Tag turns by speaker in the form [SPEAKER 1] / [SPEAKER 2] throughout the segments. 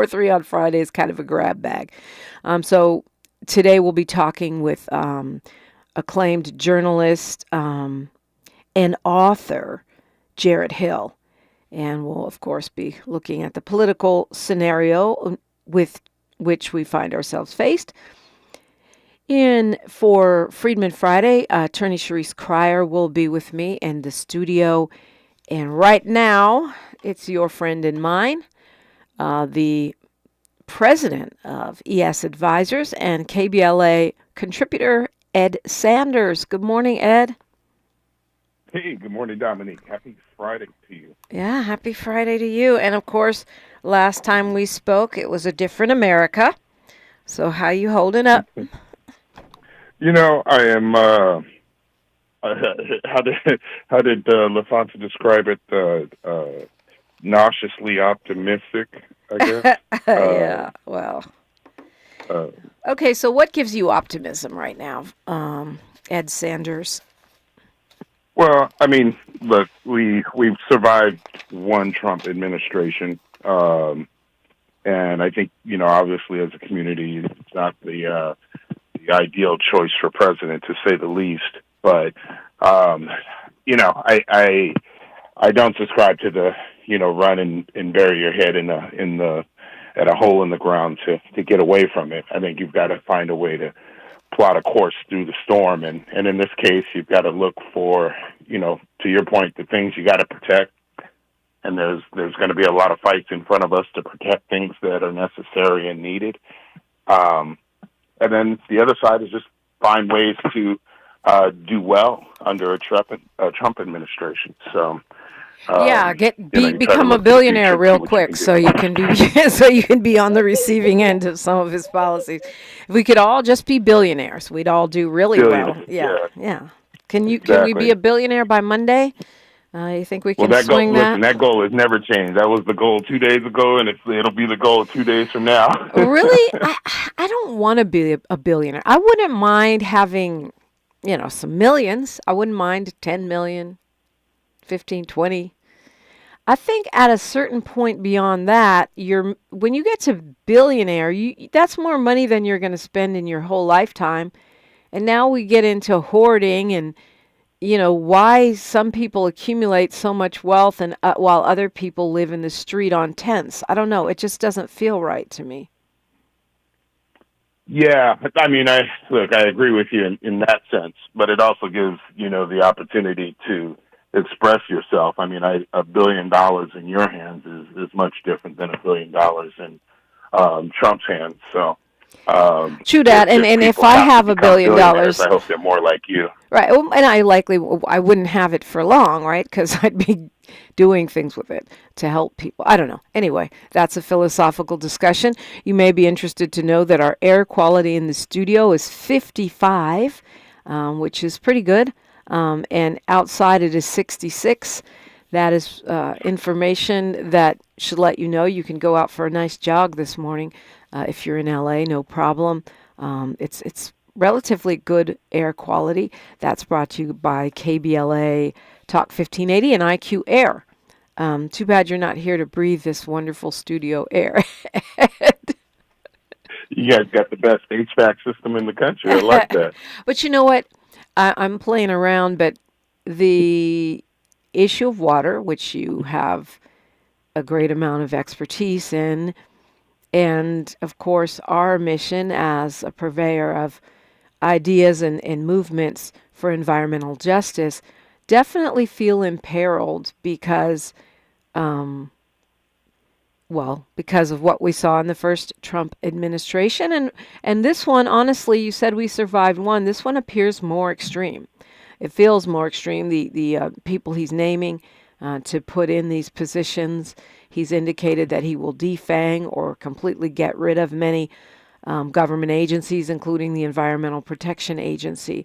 [SPEAKER 1] or 3 on Friday is kind of a grab bag. So today we'll be talking with acclaimed journalist and author Jared Hill. And we'll, of course, be looking at the political scenario with which we find ourselves faced. For Freedman Friday, attorney Sharice Cryer will be with me in the studio. And right now, it's your friend and mine, the president of ES Advisors and KBLA Contributor, Ed Sanders. Good morning, Ed.
[SPEAKER 2] Hey, good morning, Dominique. Happy Friday to you.
[SPEAKER 1] Yeah, happy Friday to you. And of course, last time we spoke, it was a different America. So how you holding up?
[SPEAKER 2] You know, I am, how did LaFonta describe it? Nauseously optimistic, I guess.
[SPEAKER 1] Yeah, well. Okay, so what gives you optimism right now, Ed Sanders?
[SPEAKER 2] Well, I mean, look, we've survived one Trump administration, and I think, you know, obviously as a community, it's not the ideal choice for president, to say the least. But you know, I don't subscribe to the, you know, run and bury your head at a hole in the ground to get away from it. I think you've got to find a way to plot a course through the storm, and in this case, you've got to look for, you know, to your point, the things you got to protect. And there's going to be a lot of fights in front of us to protect things that are necessary and needed. And then the other side is just find ways to do well under a Trump administration. So
[SPEAKER 1] become a billionaire real quick, so you can be on the receiving end of some of his policies. If we could all just be billionaires, we'd all do really well. Yeah. Can we be a billionaire by Monday? You think we can swing that?
[SPEAKER 2] Listen, that goal has never changed. That was the goal 2 days ago, and it'll be the goal 2 days from now.
[SPEAKER 1] Really? I don't want to be a billionaire. I wouldn't mind having, you know, some millions. I wouldn't mind 10 million, 15, 20. I think at a certain point beyond that, when you get to billionaire, that's more money than you're going to spend in your whole lifetime. And now we get into hoarding and, you know, why some people accumulate so much wealth and while other people live in the street on tents. I don't know. It just doesn't feel right to me.
[SPEAKER 2] Yeah, I mean, I agree with you in that sense, but it also gives, you know, the opportunity to express yourself. I mean, $1 billion in your hands is much different than $1 billion in Trump's hands. So,
[SPEAKER 1] true that. And if I have $1 billion,
[SPEAKER 2] I hope they're more like you.
[SPEAKER 1] Right. And I wouldn't have it for long, right? Because I'd be doing things with it to help people. I don't know. Anyway, that's a philosophical discussion. You may be interested to know that our air quality in the studio is 55, which is pretty good. And outside it is 66. That is information that should let you know you can go out for a nice jog this morning. If you're in LA, no problem. It's relatively good air quality. That's brought to you by KBLA Talk 1580 and IQ Air. Too bad you're not here to breathe this wonderful studio air.
[SPEAKER 2] You guys got the best HVAC system in the country. I like that.
[SPEAKER 1] But you know what? I'm playing around, but the issue of water, which you have a great amount of expertise in, and of course our mission as a purveyor of ideas and movements for environmental justice, definitely feel imperiled because of what we saw in the first Trump administration. And this one, honestly, you said we survived one. This one appears more extreme. It feels more extreme. The people he's naming to put in these positions, he's indicated that he will defang or completely get rid of many government agencies, including the Environmental Protection Agency,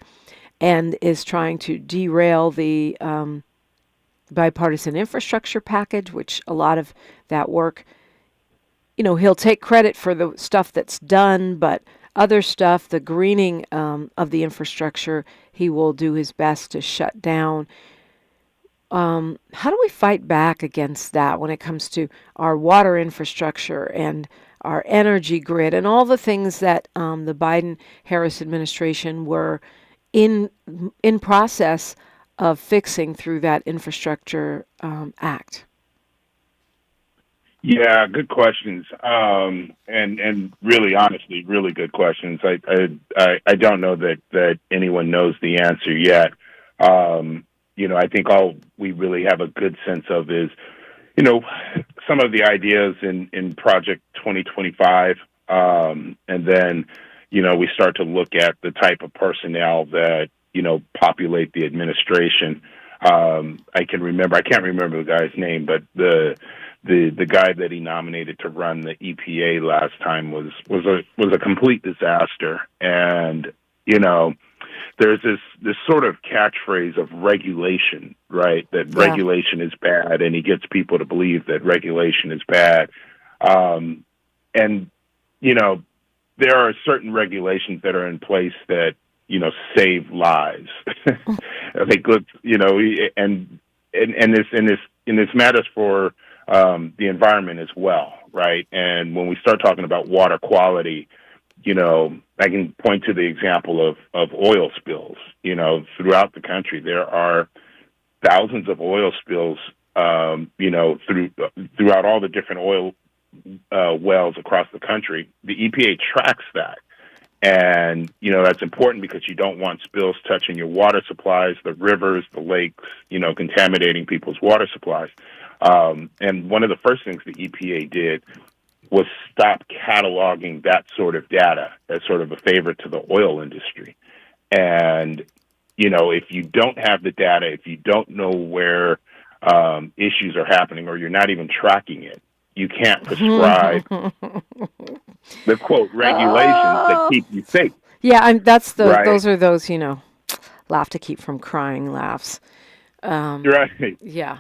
[SPEAKER 1] and is trying to derail the bipartisan infrastructure package, which a lot of that work, you know, he'll take credit for the stuff that's done, but other stuff, the greening of the infrastructure, he will do his best to shut down. How do we fight back against that when it comes to our water infrastructure and our energy grid, and all the things that the Biden-Harris administration were in process of fixing through that infrastructure act?
[SPEAKER 2] Yeah, good questions. And really, honestly, really good questions. I don't know that anyone knows the answer yet. I think all we really have a good sense of is, some of the ideas in Project 2025, and then, we start to look at the type of personnel that, populate the administration. I can't remember the guy's name, but the guy that he nominated to run the EPA last time was a complete disaster. And, there's this sort of catchphrase of regulation, right? That regulation is bad, and he gets people to believe that regulation is bad. And, there are certain regulations that are in place that, save lives. I think, and this matters for the environment as well, right? And when we start talking about water quality, I can point to the example of oil spills. Throughout the country, there are thousands of oil spills, throughout all the different oil wells across the country. The EPA tracks that. And, that's important because you don't want spills touching your water supplies, the rivers, the lakes, contaminating people's water supplies. And one of the first things the EPA did was stop cataloging that sort of data as sort of a favor to the oil industry. And, if you don't have the data, if you don't know where issues are happening, or you're not even tracking it, you can't prescribe the quote regulations that keep you safe.
[SPEAKER 1] Yeah, that's
[SPEAKER 2] right?
[SPEAKER 1] Those are those, laugh to keep from crying laughs.
[SPEAKER 2] Right.
[SPEAKER 1] Yeah.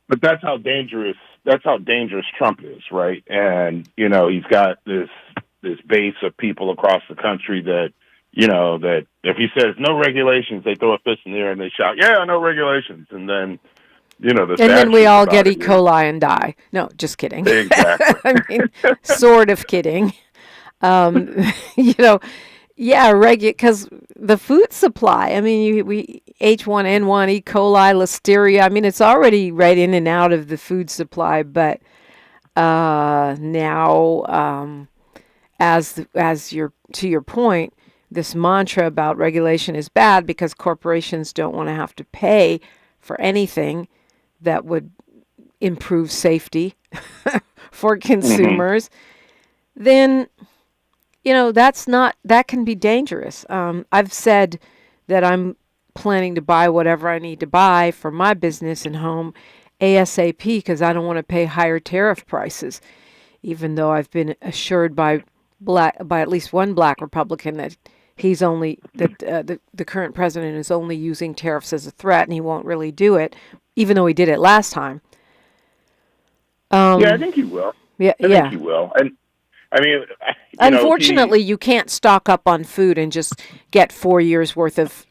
[SPEAKER 2] But that's how dangerous Trump is, right? And, he's got this base of people across the country that, that if he says no regulations, they throw a fist in the air and they shout, yeah, no regulations. And then,
[SPEAKER 1] and then we all get E. coli and die. No, just kidding.
[SPEAKER 2] Exactly.
[SPEAKER 1] I mean, sort of kidding. Because the food supply, I mean, we H1N1, E. coli, listeria, I mean, it's already right in and out of the food supply, but now, to your point, this mantra about regulation is bad because corporations don't want to have to pay for anything that would improve safety for consumers, then, that can be dangerous. I've said that I'm planning to buy whatever I need to buy for my business and home ASAP because I don't want to pay higher tariff prices, even though I've been assured by at least one black Republican that the current president is only using tariffs as a threat and he won't really do it, even though he did it last time.
[SPEAKER 2] I think he will.
[SPEAKER 1] I
[SPEAKER 2] think he will. And I mean,
[SPEAKER 1] unfortunately, you can't stock up on food and just get 4 years worth of,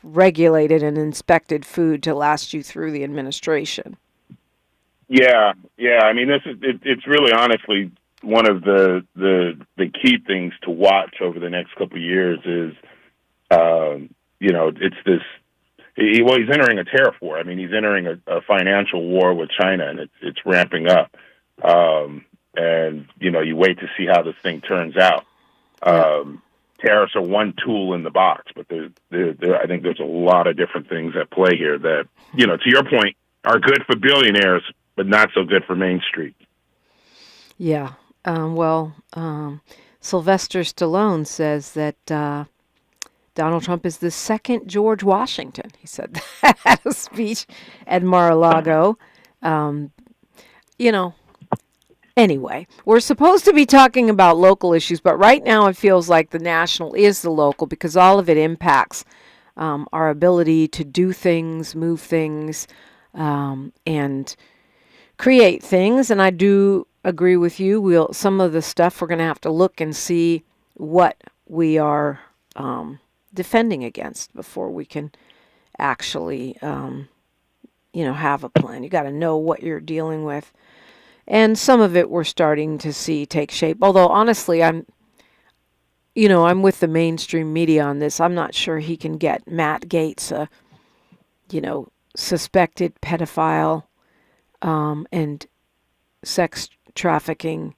[SPEAKER 1] regulated and inspected food to last you through the administration.
[SPEAKER 2] Yeah. I mean, it's really honestly one of the key things to watch over the next couple of years is, it's this. He's entering a tariff war. I mean, he's entering a financial war with China, and it's ramping up. And you wait to see how this thing turns out. Tariffs are one tool in the box, but I think there's a lot of different things at play here that, to your point, are good for billionaires, but not so good for Main Street.
[SPEAKER 1] Yeah. Sylvester Stallone says that Donald Trump is the second George Washington. He said that at a speech at Mar-a-Lago. Anyway, we're supposed to be talking about local issues, but right now it feels like the national is the local because all of it impacts our ability to do things, move things, and create things. And I do agree with you. Some of the stuff we're going to have to look and see what we are defending against before we can actually, have a plan. You got to know what you're dealing with. And some of it we're starting to see take shape. Although, honestly, I'm with the mainstream media on this. I'm not sure he can get Matt Gaetz, suspected pedophile and sex trafficking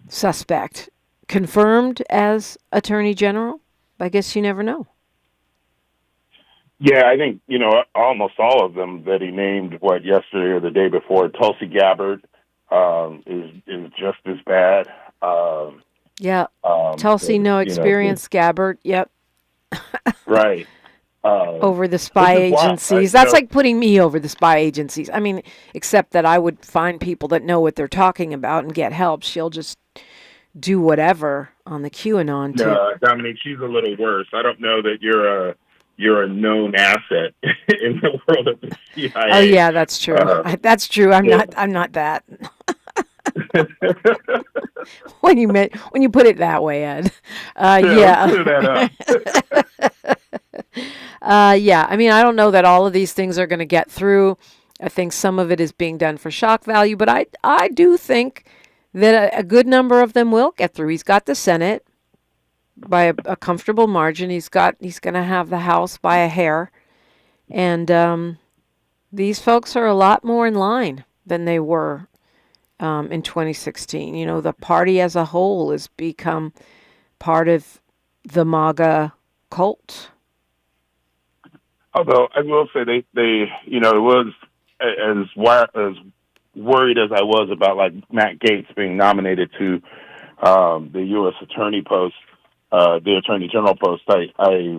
[SPEAKER 1] suspect, confirmed as Attorney General. I guess you never know.
[SPEAKER 2] Yeah, I think, almost all of them that he named, yesterday or the day before, Tulsi Gabbard is just as bad.
[SPEAKER 1] Tulsi, no experience, Gabbard, yep.
[SPEAKER 2] Right.
[SPEAKER 1] Over the spy agencies. That's like putting me over the spy agencies. I mean, except that I would find people that know what they're talking about and get help. She'll just do whatever on the QAnon tip.
[SPEAKER 2] No, Dominique, she's a little worse. I don't know that you're a known asset in the world of the CIA.
[SPEAKER 1] Oh yeah, that's true. That's true. I'm not that. when you put it that way, Ed. Yeah.
[SPEAKER 2] Clear that up.
[SPEAKER 1] Yeah. I mean, I don't know that all of these things are going to get through. I think some of it is being done for shock value, but I do think that a good number of them will get through. He's got the Senate by a comfortable margin. He's going to have the House by a hair, and these folks are a lot more in line than they were in 2016. The party as a whole has become part of the MAGA cult.
[SPEAKER 2] Although I will say they it was as worried as I was about like Matt Gaetz being nominated to the U.S. Attorney post, the Attorney General post. I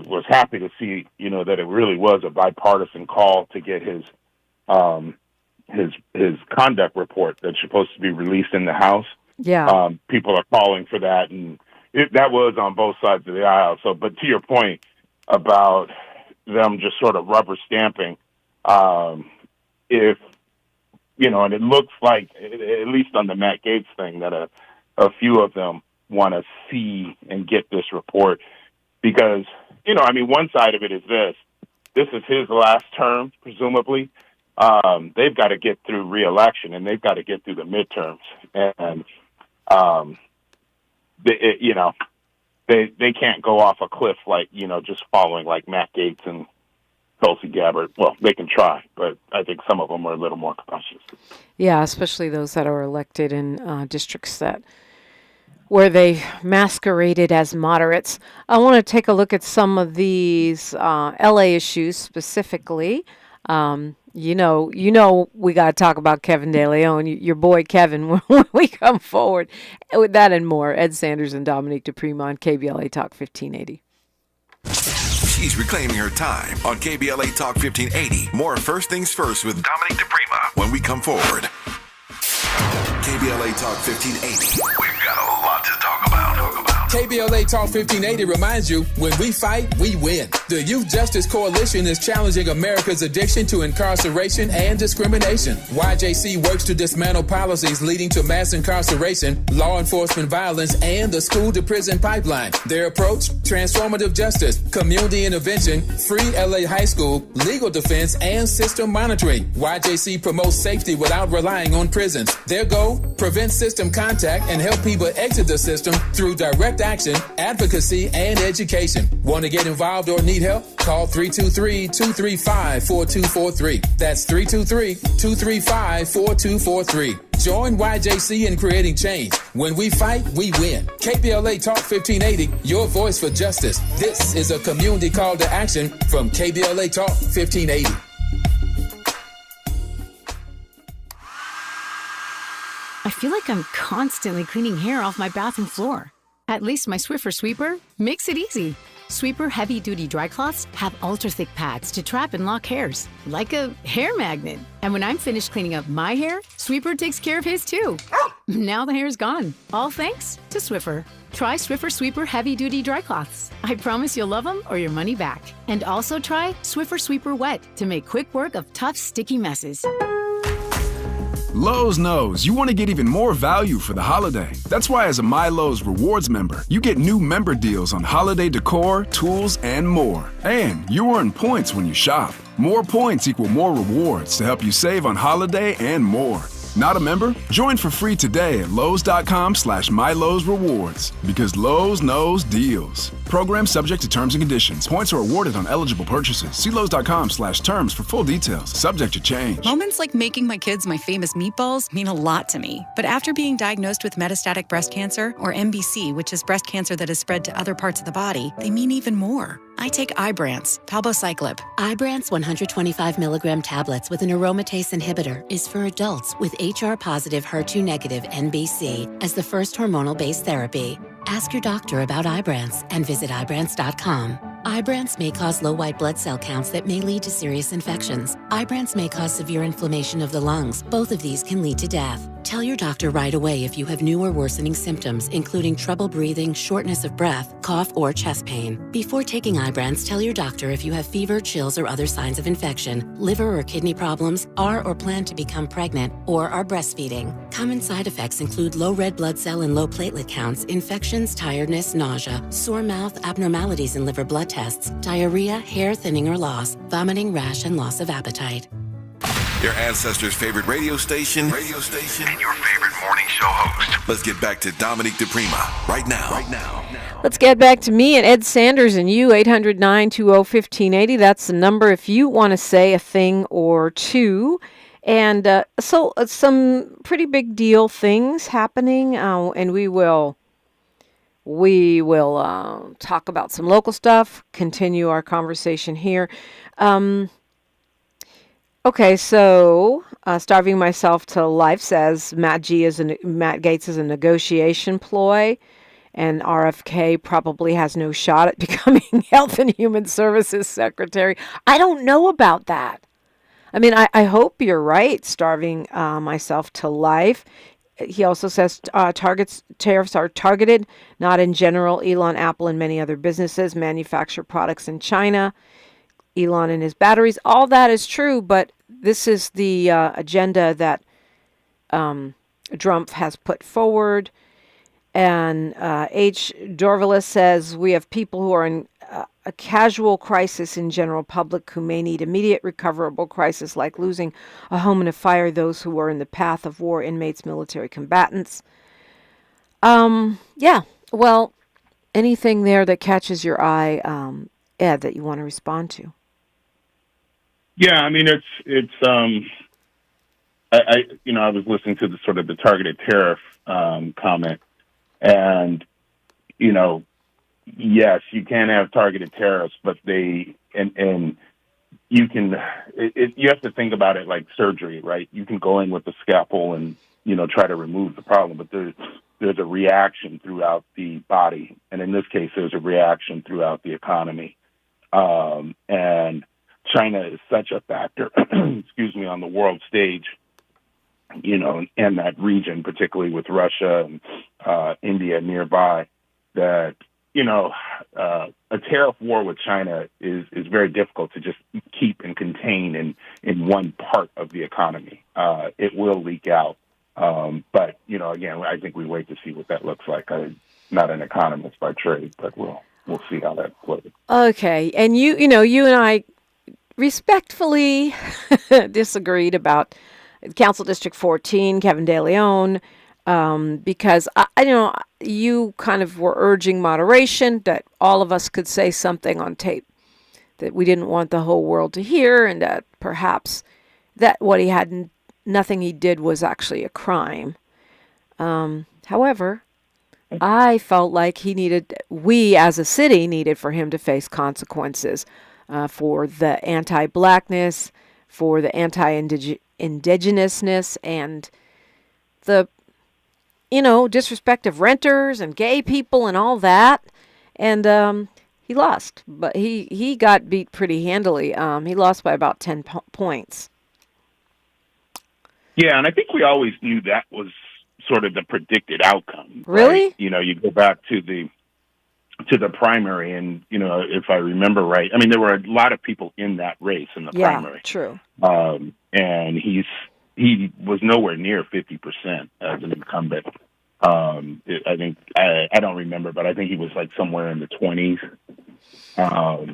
[SPEAKER 2] was happy to see that it really was a bipartisan call to get his conduct report that's supposed to be released in the House.
[SPEAKER 1] Yeah,
[SPEAKER 2] people are calling for that, and that was on both sides of the aisle. So, but to your point about them just sort of rubber stamping, if and it looks like, at least on the Matt Gaetz thing, that a few of them want to see and get this report because, one side of it is this is his last term, presumably. They've got to get through re-election and they've got to get through the midterms. And, they can't go off a cliff like, just following like Matt Gaetz and Tulsi Gabbard. Well, they can try, but I think some of them are a little more cautious.
[SPEAKER 1] Yeah, especially those that are elected in districts where they masqueraded as moderates. I want to take a look at some of these LA issues specifically. We got to talk about Kevin De Leon, your boy Kevin, when we come forward. With that and more, Ed Sanders and Dominique DiPrima on KBLA Talk 1580.
[SPEAKER 3] She's reclaiming her time on KBLA Talk 1580. More First Things First with Dominique DiPrima when we come forward. KBLA Talk 1580. We've got a lot to talk about.
[SPEAKER 4] KBLA Talk 1580 reminds you, when we fight, we win. The Youth Justice Coalition is challenging America's addiction to incarceration and discrimination. YJC works to dismantle policies leading to mass incarceration, law enforcement violence, and the school-to-prison pipeline. Their approach? Transformative justice, community intervention, free LA high school, legal defense, and system monitoring. YJC promotes safety without relying on prisons. Their goal? Prevent system contact and help people exit the system through direct action, advocacy, and education. Want to get involved or need help? Call 323-235-4243. That's 323-235-4243. Join YJC in creating change. When we fight, we win. KBLA Talk 1580, your voice for justice. This is a community call to action from KBLA Talk 1580.
[SPEAKER 5] I feel like I'm constantly cleaning hair off my bathroom floor. At least my Swiffer Sweeper makes it easy. Sweeper heavy-duty dry cloths have ultra-thick pads to trap and lock hairs, like a hair magnet. And when I'm finished cleaning up my hair, Sweeper takes care of his too. Now the hair's gone, all thanks to Swiffer. Try Swiffer Sweeper heavy-duty dry cloths. I promise you'll love them or your money back. And also try Swiffer Sweeper Wet to make quick work of tough, sticky messes.
[SPEAKER 6] Lowe's knows you want to get even more value for the holiday. That's why as a MyLowe's Rewards member, you get new member deals on holiday decor, tools, and more. And you earn points when you shop. More points equal more rewards to help you save on holiday and more. Not a member? Join for free today at Lowe's.com/MyLowe'sRewards. Because Lowe's knows deals. Program subject to terms and conditions. Points are awarded on eligible purchases. See Lowe's.com/terms for full details. Subject to change.
[SPEAKER 7] Moments like making my kids my famous meatballs mean a lot to me. But after being diagnosed with metastatic breast cancer, or MBC, which is breast cancer that has spread to other parts of the body, they mean even more. I take Ibrance, palbociclib.
[SPEAKER 8] Ibrance 125 milligram tablets with an aromatase inhibitor is for adults with HR-positive, HER2-negative NBC as the first hormonal-based therapy. Ask your doctor about Ibrance and visit Ibrance.com. Ibrance may cause low white blood cell counts that may lead to serious infections. Ibrance may cause severe inflammation of the lungs. Both of these can lead to death. Tell your doctor right away if you have new or worsening symptoms, including trouble breathing, shortness of breath, cough, or chest pain. Before taking Ibrance, tell your doctor if you have fever, chills, or other signs of infection, liver or kidney problems, are or plan to become pregnant, or are breastfeeding. Common side effects include low red blood cell and low platelet counts, infections, tiredness, nausea, sore mouth, abnormalities in liver blood tests, diarrhea, hair thinning or loss, vomiting, rash, and loss of appetite.
[SPEAKER 3] Your ancestors' favorite radio station, and your favorite morning show host. Let's get back to Dominique DiPrima right now.
[SPEAKER 1] Let's get back to me and Ed Sanders and you, 800-920-1580. That's the number if you want to say a thing or two. And so some pretty big deal things happening, and we will talk about some local stuff, continue our conversation here. Okay, so Starving Myself to Life says Matt Gaetz is a negotiation ploy, and RFK probably has no shot at becoming Health and Human Services Secretary. I don't know about that. I mean, I hope you're right, Starving Myself to Life. He also says tariffs are targeted, not in general. Elon, Apple, and many other businesses manufacture products in China. Elon and his batteries, all that is true, but this is the agenda that Trump has put forward. And H. Dorvalis says, we have people who are in a casual crisis in general public who may need immediate recoverable crisis like losing a home in a fire, those who are in the path of war, inmates, military combatants. Yeah, well, anything there that catches your eye, Ed, that you want to respond to?
[SPEAKER 2] Yeah, I mean, I was listening to the sort of the targeted tariff comment, and yes, you can have targeted tariffs, but you have to think about it like surgery, right? You can go in with the scalpel and try to remove the problem, but there's a reaction throughout the body, and in this case, there's a reaction throughout the economy, and China is such a factor, on the world stage, and that region, particularly with Russia and India nearby, that, a tariff war with China is very difficult to just keep and contain in one part of the economy. It will leak out. But, again, I think we wait to see what that looks like. I'm not an economist by trade, but we'll see how that plays.
[SPEAKER 1] Okay. And you and I respectfully disagreed about Council District 14, Kevin De Leon, because you kind of were urging moderation, that all of us could say something on tape that we didn't want the whole world to hear, and that perhaps that nothing he did was actually a crime. However, I felt like we as a city needed for him to face consequences. For the anti-blackness, for the anti-indigenousness, and the, disrespect of renters and gay people and all that. And he lost, but he got beat pretty handily. He lost by about 10 points.
[SPEAKER 2] Yeah, and I think we always knew that was sort of the predicted outcome.
[SPEAKER 1] Really?
[SPEAKER 2] Right? You go back to the primary, and if I remember right, I mean, there were a lot of people in that race in the primary.
[SPEAKER 1] Yeah, true.
[SPEAKER 2] And he was nowhere near 50% as an incumbent. I think I don't remember, but I think he was like somewhere in the 20s.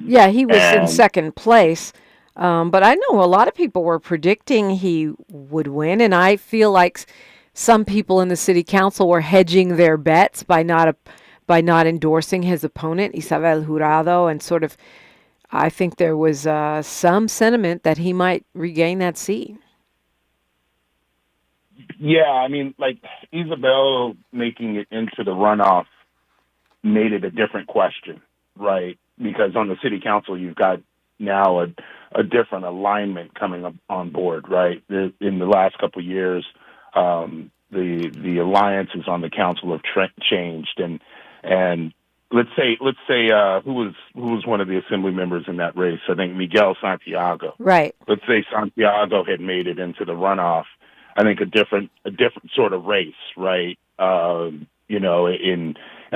[SPEAKER 1] Yeah, he was in second place. But I know a lot of people were predicting he would win, and I feel like some people in the city council were hedging their bets by not endorsing his opponent, Isabel Jurado, and sort of, I think there was some sentiment that he might regain that seat.
[SPEAKER 2] Yeah, I mean, like, Isabel making it into the runoff made it a different question, right? Because on the city council, you've got now a different alignment coming up on board, right? In the last couple of years, the alliances on the council have changed, and let's say who was one of the assembly members in that race? I think Miguel Santiago.
[SPEAKER 1] Right.
[SPEAKER 2] Let's say Santiago had made it into the runoff. I think a different sort of race, right? And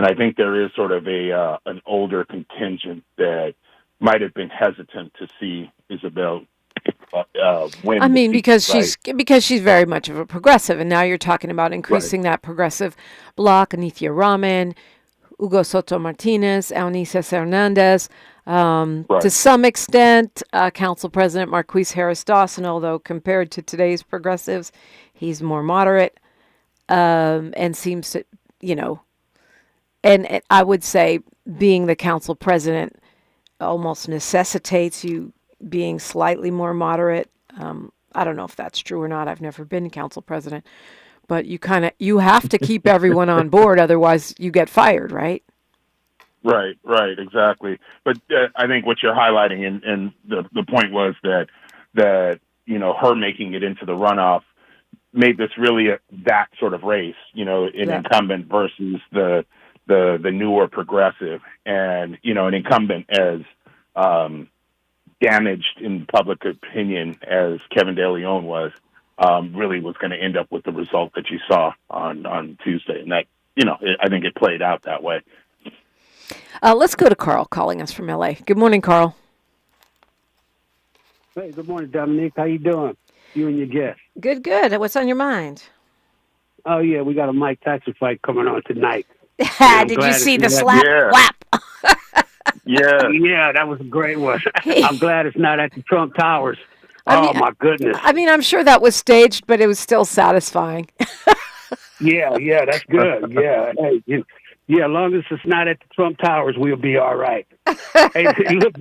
[SPEAKER 2] I think there is sort of an older contingent that might have been hesitant to see Isabel win.
[SPEAKER 1] I mean, because
[SPEAKER 2] right?
[SPEAKER 1] she's very much of a progressive, and now you're talking about increasing that progressive bloc. Anithia Raman, Hugo Soto Martinez, Eunices Hernandez, to some extent, Council President Marquise Harris Dawson, although compared to today's progressives, he's more moderate, and seems to, and I would say being the council president almost necessitates you being slightly more moderate. I don't know if that's true or not. I've never been council president, but you have to keep everyone on board, otherwise you get fired, right?
[SPEAKER 2] Right, exactly. But I think what you're highlighting, and the point was that her making it into the runoff made this really that sort of race, an incumbent versus the newer progressive, and an incumbent as damaged in public opinion as Kevin De Leon was, really was going to end up with the result that you saw on Tuesday, and that I think it played out that way.
[SPEAKER 1] Let's go to Carl calling us from LA. Good morning, Carl.
[SPEAKER 9] Hey, good morning, Dominique. How you doing? You and your guest.
[SPEAKER 1] Good. What's on your mind?
[SPEAKER 9] Oh, yeah, we got a Mike Tyson fight coming on tonight.
[SPEAKER 1] Did you see the slap?
[SPEAKER 2] Yeah.
[SPEAKER 1] Whap.
[SPEAKER 9] Yeah, that was a great one. I'm glad it's not at the Trump Towers. My goodness.
[SPEAKER 1] I mean, I'm sure that was staged, but it was still satisfying.
[SPEAKER 9] Yeah, that's good. Yeah, hey, as long as it's not at the Trump Towers, we'll be all right. Hey, look,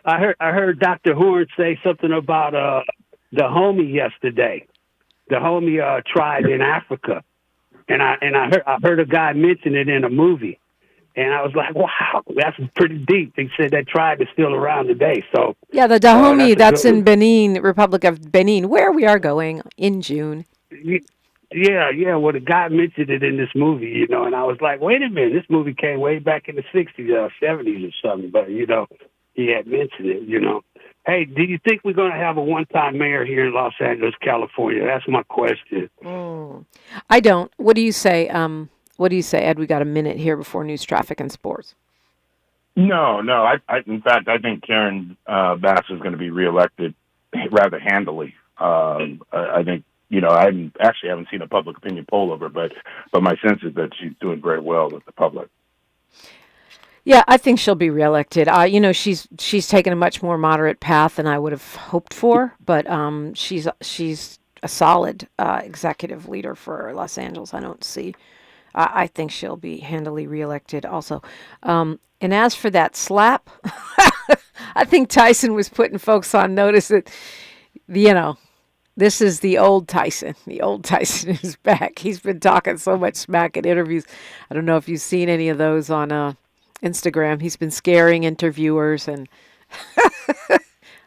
[SPEAKER 9] I heard Dr. Horn say something about the homie yesterday. The homie tried in Africa, and I heard a guy mention it in a movie, and I was like, wow, that's pretty deep. They said that tribe is still around today. So
[SPEAKER 1] yeah, the Dahomey, that's in Benin, Republic of Benin, where we are going in June.
[SPEAKER 9] Yeah. Well, the guy mentioned it in this movie, and I was like, wait a minute, this movie came way back in the 60s or 70s or something, but, he had mentioned it, Hey, do you think we're going to have a one-time mayor here in Los Angeles, California? That's my question.
[SPEAKER 1] I don't. What do you say? Ed? We got a minute here before news, traffic, and sports.
[SPEAKER 2] No. In fact, I think Karen Bass is going to be reelected rather handily. I think, I haven't seen a public opinion poll of her, but my sense is that she's doing very well with the public.
[SPEAKER 1] Yeah, I think she'll be reelected. She's taken a much more moderate path than I would have hoped for, but she's a solid executive leader for Los Angeles. I think she'll be handily reelected also. And as for that slap, I think Tyson was putting folks on notice that, this is the old Tyson. The old Tyson is back. He's been talking so much smack in interviews. I don't know if you've seen any of those on Instagram. He's been scaring interviewers, and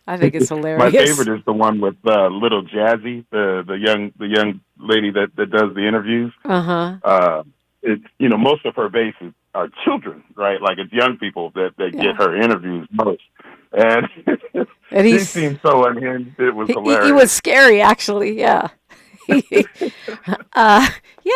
[SPEAKER 1] I think it's hilarious.
[SPEAKER 2] My favorite is the one with little Jazzy, the young lady that does the interviews. It's most of her base are children, right? Like it's young people that get her interviews most, and he seemed so unhinged. It was hilarious. He was
[SPEAKER 1] scary, actually. Yeah.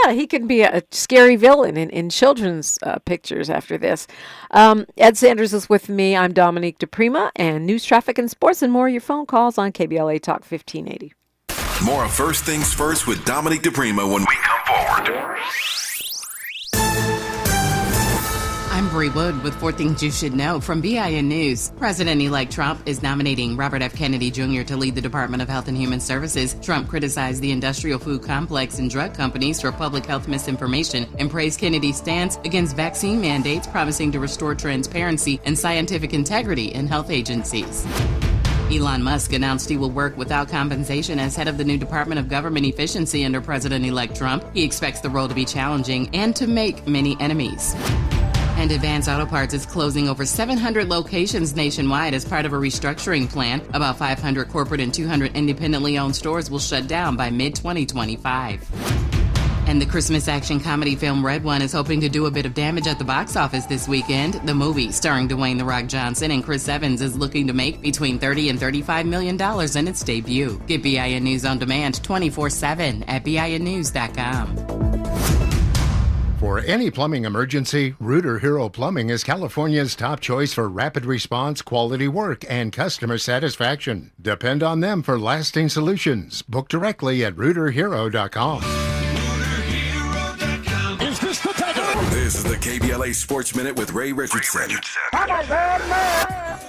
[SPEAKER 1] He can be a scary villain in children's pictures after this. Ed Sanders is with me. I'm Dominique DiPrima, and news, traffic, and sports and more. Your phone calls on KBLA Talk 1580.
[SPEAKER 3] More of First Things First with Dominique DiPrima when we come forward.
[SPEAKER 5] I'm
[SPEAKER 10] Avery Wood with 4 Things You Should Know from BIN News. President-elect Trump is nominating Robert F. Kennedy Jr. to lead the Department of Health and Human Services. Trump criticized the industrial food complex and drug companies for public health misinformation and praised Kennedy's stance against vaccine mandates, promising to restore transparency and scientific integrity in health agencies. Elon Musk announced he will work without compensation as head of the new Department of Government Efficiency under President-elect Trump. He expects the role to be challenging and to make many enemies. And Advance Auto Parts is closing over 700 locations nationwide as part of a restructuring plan. About 500 corporate and 200 independently owned stores will shut down by mid-2025. And the Christmas action comedy film Red One is hoping to do a bit of damage at the box office this weekend. The movie, starring Dwayne "The Rock" Johnson and Chris Evans, is looking to make between $30 and $35 million in its debut. Get BIN News on demand 24/7 at BINnews.com.
[SPEAKER 11] For any plumbing emergency, Rooter Hero Plumbing is California's top choice for rapid response, quality work, and customer satisfaction. Depend on them for lasting solutions. Book directly at rooterhero.com.
[SPEAKER 3] This is the KBLA Sports Minute with Ray Richardson.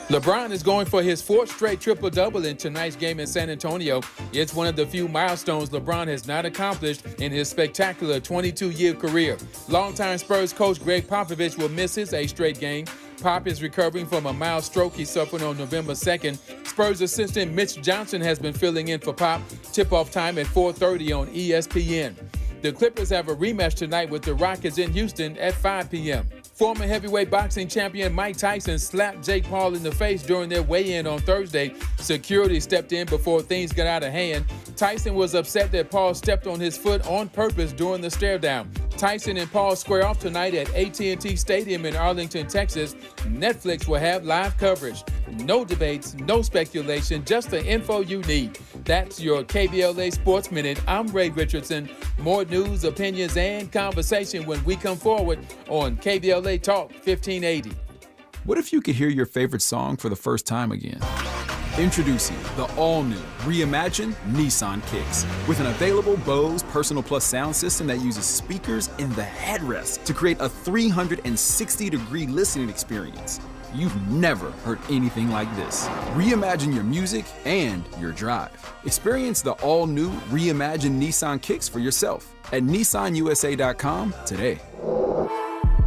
[SPEAKER 4] LeBron is going for his 4th straight triple-double in tonight's game in San Antonio. It's one of the few milestones LeBron has not accomplished in his spectacular 22-year career. Longtime Spurs coach Greg Popovich will miss his 8th straight game. Pop is recovering from a mild stroke he suffered on November 2nd. Spurs assistant Mitch Johnson has been filling in for Pop. Tip-off time at 4:30 on ESPN. The Clippers have a rematch tonight with the Rockets in Houston at 5 p.m. Former heavyweight boxing champion Mike Tyson slapped Jake Paul in the face during their weigh-in on Thursday. Security stepped in before things got out of hand. Tyson was upset that Paul stepped on his foot on purpose during the stare-down. Tyson and Paul square off tonight at AT&T Stadium in Arlington, Texas. Netflix will have live coverage. No debates, no speculation, just the info you need. That's your KBLA Sports Minute. I'm Ray Richardson. More news, opinions, and conversation when we come forward on KBLA Talk 1580.
[SPEAKER 12] What if you could hear your favorite song for the first time again? Introducing the all-new, reimagined Nissan Kicks. With an available Bose Personal Plus sound system that uses speakers in the headrest to create a 360-degree listening experience. You've never heard anything like this. Reimagine your music and your drive. Experience the all-new, reimagined Nissan Kicks for yourself at nissanusa.com today.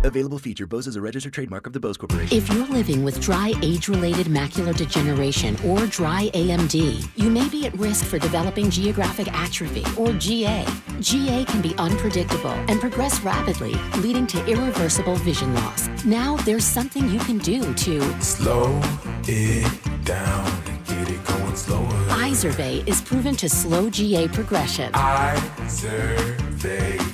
[SPEAKER 13] Available feature. Bose is a registered trademark of the Bose Corporation.
[SPEAKER 8] If you're living with dry age-related macular degeneration or dry AMD, you may be at risk for developing geographic atrophy or GA. GA can be unpredictable and progress rapidly, leading to irreversible vision loss. Now there's something you can do to
[SPEAKER 14] slow it down and get it going slower.
[SPEAKER 8] Izervay is proven to slow GA progression.
[SPEAKER 14] Izervay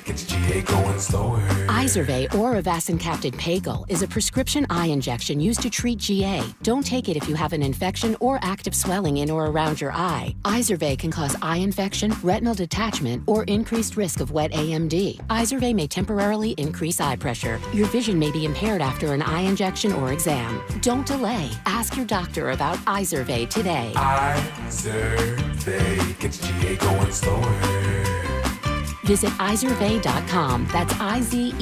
[SPEAKER 14] gets GA going slower.
[SPEAKER 8] Izervay or avacincaptad pagel is a prescription eye injection used to treat GA. Don't take it if you have an infection or active swelling in or around your eye. Izervay can cause eye infection, retinal detachment, or increased risk of wet AMD. Izervay may temporarily increase eye pressure. Your vision may be impaired after an eye injection or exam. Don't delay. Ask your doctor about Izervay today.
[SPEAKER 14] Izervay gets GA going slower.
[SPEAKER 8] Visit Izervay.com. That's IZERVAY.com.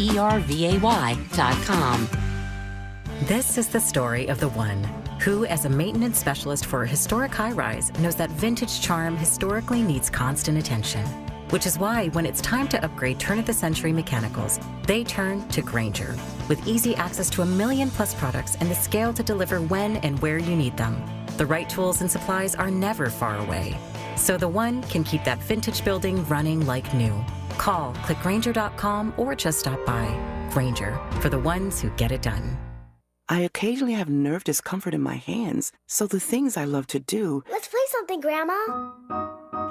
[SPEAKER 15] This is the story of the one who, as a maintenance specialist for a historic high-rise, knows that vintage charm historically needs constant attention. Which is why, when it's time to upgrade turn-of-the-century mechanicals, they turn to Grainger. With easy access to 1 million-plus products and the scale to deliver when and where you need them, the right tools and supplies are never far away. So the one can keep that vintage building running like new. Call, click Grainger.com, or just stop by. Grainger, for the ones who get it done.
[SPEAKER 16] I occasionally have nerve discomfort in my hands, so the things I love to do...
[SPEAKER 17] Let's play something, Grandma.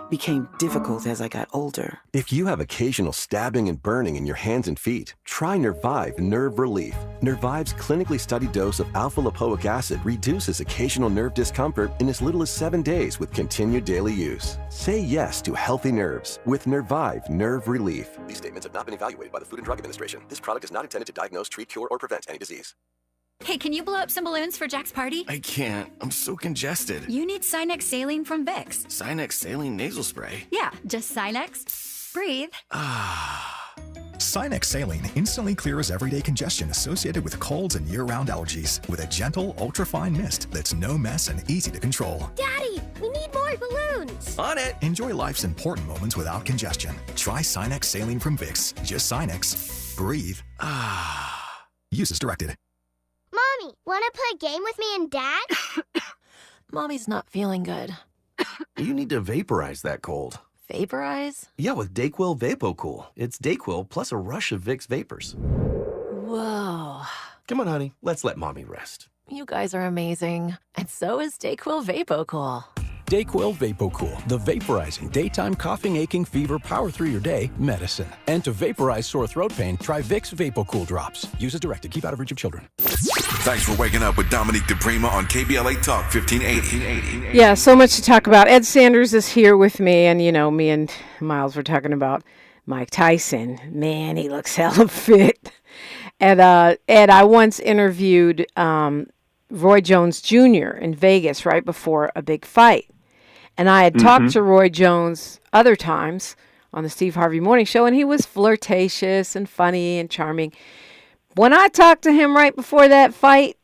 [SPEAKER 16] ...became difficult as I got older.
[SPEAKER 18] If you have occasional stabbing and burning in your hands and feet, try Nervive Nerve Relief. Nervive's clinically studied dose of alpha-lipoic acid reduces occasional nerve discomfort in as little as 7 days with continued daily use. Say yes to healthy nerves with Nervive Nerve Relief. These statements have not been evaluated by the Food and Drug Administration. This product is not intended to diagnose, treat, cure, or prevent any disease.
[SPEAKER 19] Hey, can you blow up some balloons for Jack's party?
[SPEAKER 20] I can't. I'm so congested.
[SPEAKER 19] You need Sinex Saline from Vicks.
[SPEAKER 20] Sinex Saline nasal spray?
[SPEAKER 19] Yeah, just Sinex. Breathe.
[SPEAKER 17] Sinex Saline instantly clears everyday congestion associated with colds and year-round allergies with a gentle, ultra-fine mist that's no mess and easy to control.
[SPEAKER 21] Daddy, we need more balloons.
[SPEAKER 17] On it! Enjoy life's important moments without congestion. Try Sinex Saline from Vicks. Just Sinex. Breathe. Ah. Use as directed.
[SPEAKER 21] Mommy, want to play a game with me and Dad?
[SPEAKER 22] Mommy's not feeling good.
[SPEAKER 23] You need to vaporize that cold.
[SPEAKER 22] Vaporize?
[SPEAKER 23] Yeah, with Dayquil VapoCool. It's Dayquil plus a rush of Vicks vapors.
[SPEAKER 22] Whoa.
[SPEAKER 23] Come on, honey. Let's let Mommy rest.
[SPEAKER 22] You guys are amazing. And so is Dayquil VapoCool.
[SPEAKER 24] Dayquil VapoCool, the vaporizing daytime coughing, aching, fever, power through your day medicine. And to vaporize sore throat pain, try Vicks VapoCool drops. Use as directed. Keep out of reach of children.
[SPEAKER 3] Thanks for waking up with Dominique DiPrima on KBLA Talk 1580.
[SPEAKER 1] Yeah, so much to talk about. Ed Sanders is here with me, and me and Miles were talking about Mike Tyson. Man, he looks hella fit. And Ed, I once interviewed Roy Jones Jr. in Vegas right before a big fight. And I had talked to Roy Jones other times on the Steve Harvey Morning Show, and he was flirtatious and funny and charming. When I talked to him right before that fight,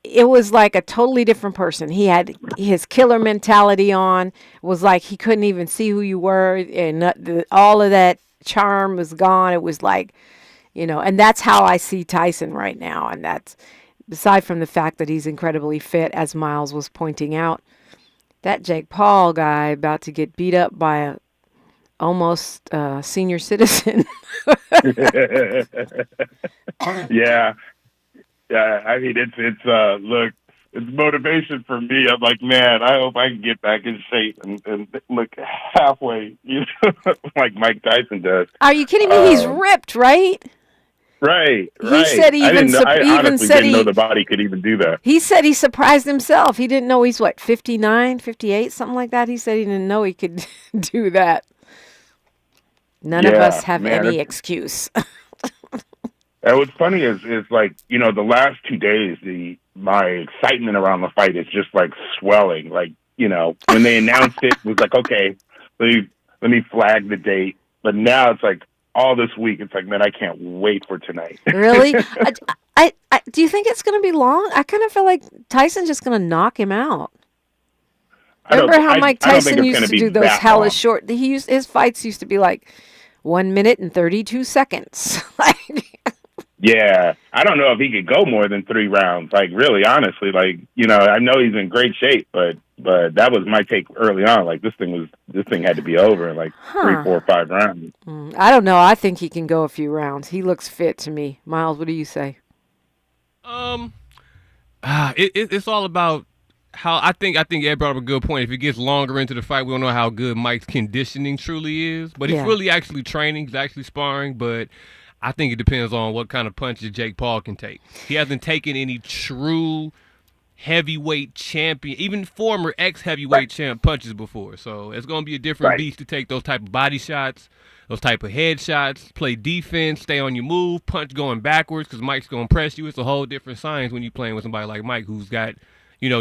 [SPEAKER 1] it was like a totally different person. He had his killer mentality on. It was like he couldn't even see who you were, and all of that charm was gone. It was like, and that's how I see Tyson right now. And that's aside from the fact that he's incredibly fit, as Miles was pointing out. That Jake Paul guy about to get beat up by a almost senior citizen.
[SPEAKER 2] Yeah. I mean, it's look, it's motivation for me. I'm like, man, I hope I can get back in shape and look halfway, like Mike Tyson does.
[SPEAKER 1] Are you kidding me? He's ripped, right?
[SPEAKER 2] Right.
[SPEAKER 1] He said
[SPEAKER 2] I honestly didn't know the body could even do that.
[SPEAKER 1] He said he surprised himself. He didn't know he's 59, 58, something like that. He said he didn't know he could do that. None of us have any excuse.
[SPEAKER 2] And what's funny is like, the last 2 days, my excitement around the fight is just like swelling. Like, when they announced it was like, okay, let me flag the date. But now it's like, all this week, it's like, man, I can't wait for tonight.
[SPEAKER 1] Really? I do you think it's going to be long? I kind of feel like Tyson's just going to knock him out. Remember how Mike Tyson used to do those hella short? His fights used to be like 1 minute and 32 seconds.
[SPEAKER 2] Yeah, I don't know if he could go more than 3 rounds. Like, really, honestly, like, I know he's in great shape, but that was my take early on. Like, this thing had to be over in like 3, 4, 5 rounds.
[SPEAKER 1] I don't know. I think he can go a few rounds. He looks fit to me. Miles, what do you say?
[SPEAKER 25] It's all about how I think Ed brought up a good point. If it gets longer into the fight, we don't know how good Mike's conditioning truly is. But he's really actually training. He's actually sparring, but I think it depends on what kind of punches Jake Paul can take. He hasn't taken any true heavyweight champion, even former ex-heavyweight champ punches before. So it's going to be a different beast to take those type of body shots, those type of head shots, play defense, stay on your move, punch going backwards because Mike's going to press you. It's a whole different science when you're playing with somebody like Mike who's got,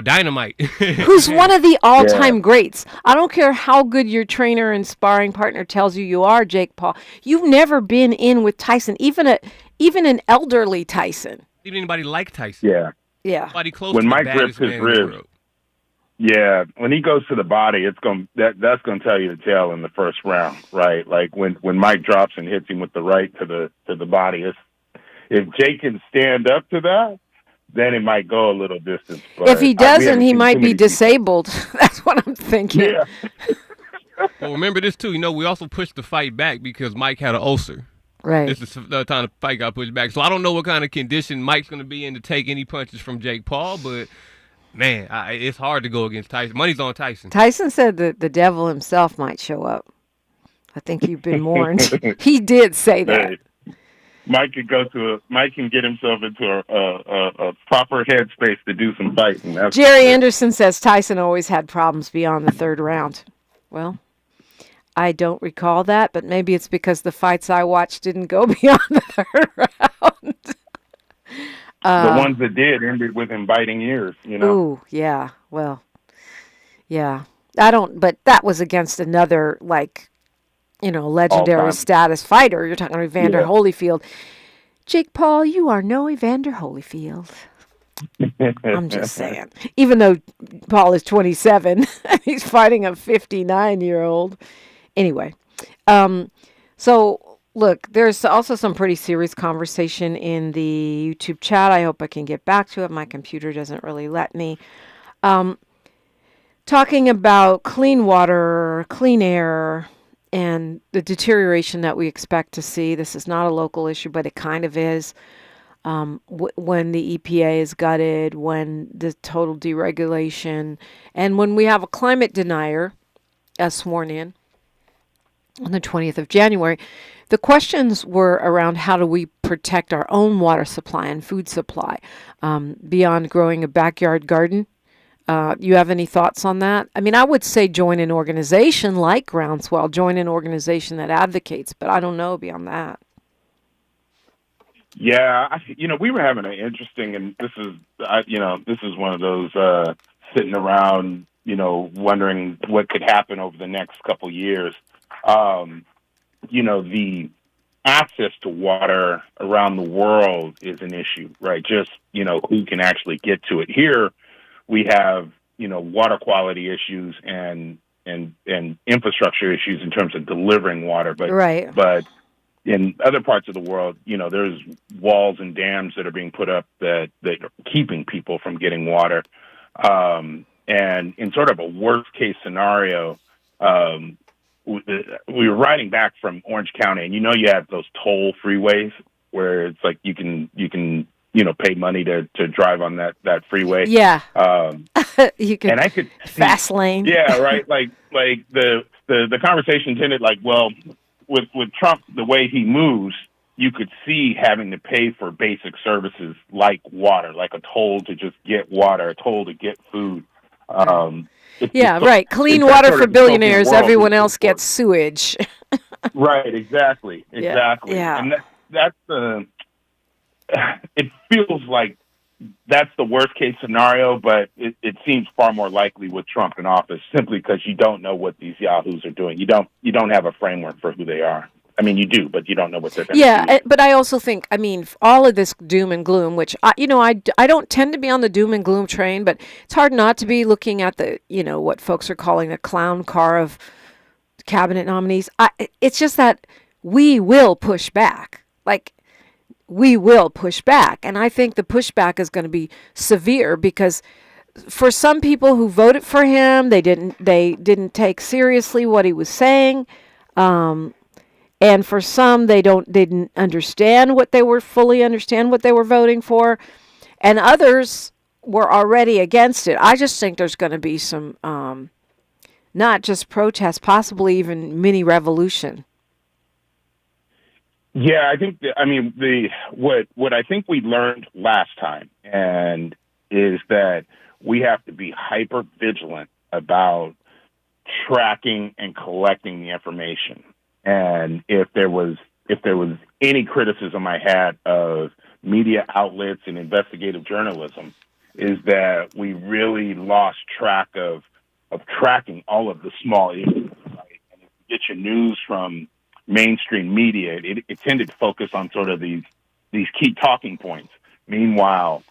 [SPEAKER 25] dynamite.
[SPEAKER 1] Who's one of the all-time greats. I don't care how good your trainer and sparring partner tells you are, Jake Paul. You've never been in with Tyson, even an elderly Tyson.
[SPEAKER 25] Even anybody like Tyson.
[SPEAKER 2] Yeah.
[SPEAKER 25] Anybody close
[SPEAKER 2] when
[SPEAKER 25] to
[SPEAKER 2] Mike
[SPEAKER 25] the
[SPEAKER 2] rips
[SPEAKER 25] baddest
[SPEAKER 2] his
[SPEAKER 25] man in the
[SPEAKER 2] ribs,
[SPEAKER 25] world.
[SPEAKER 2] yeah, when he goes to the body, that's going to tell you the tale in the first round, right? Like when Mike drops and hits him with the right to the body, if Jake can stand up to that, then it might go a little distance. But
[SPEAKER 1] if he doesn't, he might be disabled. That's what I'm thinking.
[SPEAKER 2] Yeah.
[SPEAKER 25] Well, remember this, too. We also pushed the fight back because Mike had an ulcer.
[SPEAKER 1] Right.
[SPEAKER 25] This is the time the fight got pushed back. So I don't know what kind of condition Mike's going to be in to take any punches from Jake Paul, but, man, it's hard to go against Tyson. Money's on Tyson.
[SPEAKER 1] Tyson said that the devil himself might show up. I think you've been warned. He did say that.
[SPEAKER 2] Right. Mike can get himself into a proper headspace to do some fighting.
[SPEAKER 1] Jerry Anderson says Tyson always had problems beyond the 3rd round. Well, I don't recall that, but maybe it's because the fights I watched didn't go beyond the 3rd round.
[SPEAKER 2] The ones that did ended with him biting ears,
[SPEAKER 1] Ooh, yeah. Well, yeah. But that was against another, legendary status fighter. You're talking about Evander Holyfield. Jake Paul, you are no Evander Holyfield. I'm just saying. Even though Paul is 27, he's fighting a 59-year-old. Anyway, so look, there's also some pretty serious conversation in the YouTube chat. I hope I can get back to it. My computer doesn't really let me. Talking about clean water, clean air, and the deterioration that we expect to see. This is not a local issue, but it kind of is. When the EPA is gutted, when the total deregulation, and when we have a climate denier sworn in on the 20th of January, the questions were around how do we protect our own water supply and food supply beyond growing a backyard garden. You have any thoughts on that? I mean, I would say join an organization like Groundswell, join an organization that advocates, but I don't know beyond that.
[SPEAKER 2] Yeah, we were having an interesting, and this is one of those sitting around, wondering what could happen over the next couple years. The access to water around the world is an issue, right? Just, who can actually get to it. Here we have, water quality issues and infrastructure issues in terms of delivering water, but in other parts of the world, there's walls and dams that are being put up that are keeping people from getting water. And in sort of a worst case scenario, we were riding back from Orange County, and you have those toll freeways where it's like you can pay money to drive on that freeway.
[SPEAKER 1] Yeah. You can.
[SPEAKER 2] And I could
[SPEAKER 1] fast lane.
[SPEAKER 2] Yeah, right. Like the conversation tended with Trump, the way he moves, you could see having to pay for basic services like water, like a toll to just get water, a toll to get food.
[SPEAKER 1] Right. Clean water for billionaires. Everyone else gets sewage.
[SPEAKER 2] Right. Exactly.
[SPEAKER 1] Yeah.
[SPEAKER 2] And that's it feels like that's the worst case scenario, but it seems far more likely with Trump in office, simply because you don't know what these yahoos are doing. You don't have a framework for who they are. I mean, you do, but you don't know what they're going to do.
[SPEAKER 1] But I also think, all of this doom and gloom, which I don't tend to be on the doom and gloom train, but it's hard not to be looking at the, what folks are calling the clown car of cabinet nominees. It's just that we will push back. We will push back. And I think the pushback is going to be severe because for some people who voted for him, they didn't take seriously what he was saying. And for some, they didn't fully understand what they were voting for. And others were already against it. I just think there's going to be some, not just protests, possibly even mini revolution.
[SPEAKER 2] Yeah, I think what I think we learned last time and is that we have to be hyper vigilant about tracking and collecting the information. And if there was any criticism I had of media outlets and investigative journalism, is that we really lost track of tracking all of the small issues. Right? And if you get your news from mainstream media, it tended to focus on sort of these key talking points. Meanwhile,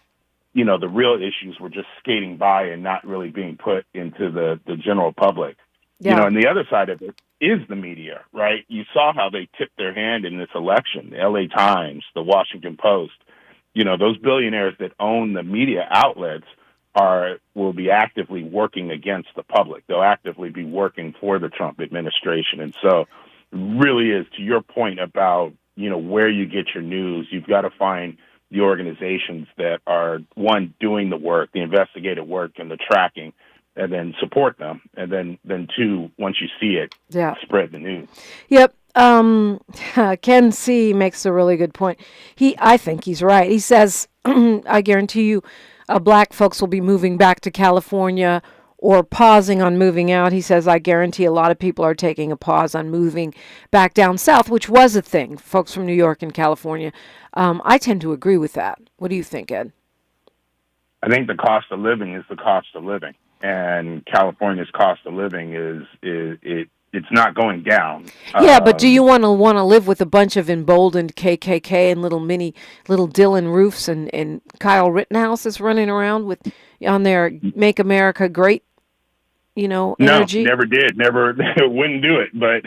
[SPEAKER 2] the real issues were just skating by and not really being put into the general public.
[SPEAKER 1] Yeah.
[SPEAKER 2] And the other side of it is the media, right? You saw how they tipped their hand in this election. The LA Times, the Washington Post, those billionaires that own the media outlets will be actively working against the public. They'll actively be working for the Trump administration. And so really is, to your point about, where you get your news, you've got to find the organizations that are, one, doing the work, the investigative work and the tracking, and then support them. And then two, once you see it, spread the news.
[SPEAKER 1] Yep. Ken C. makes a really good point. I think he's right. He says, I guarantee you, black folks will be moving back to California or pausing on moving out. He says, I guarantee a lot of people are taking a pause on moving back down south, which was a thing, folks from New York and California. I tend to agree with that. What do you think, Ed?
[SPEAKER 2] I think the cost of living is the cost of living. And California's cost of living it's not going down.
[SPEAKER 1] Yeah, but do you want to live with a bunch of emboldened KKK and little Dylan Roofs and Kyle Rittenhouses running around on their Make America Great, energy?
[SPEAKER 2] No, never did. Never wouldn't do it. But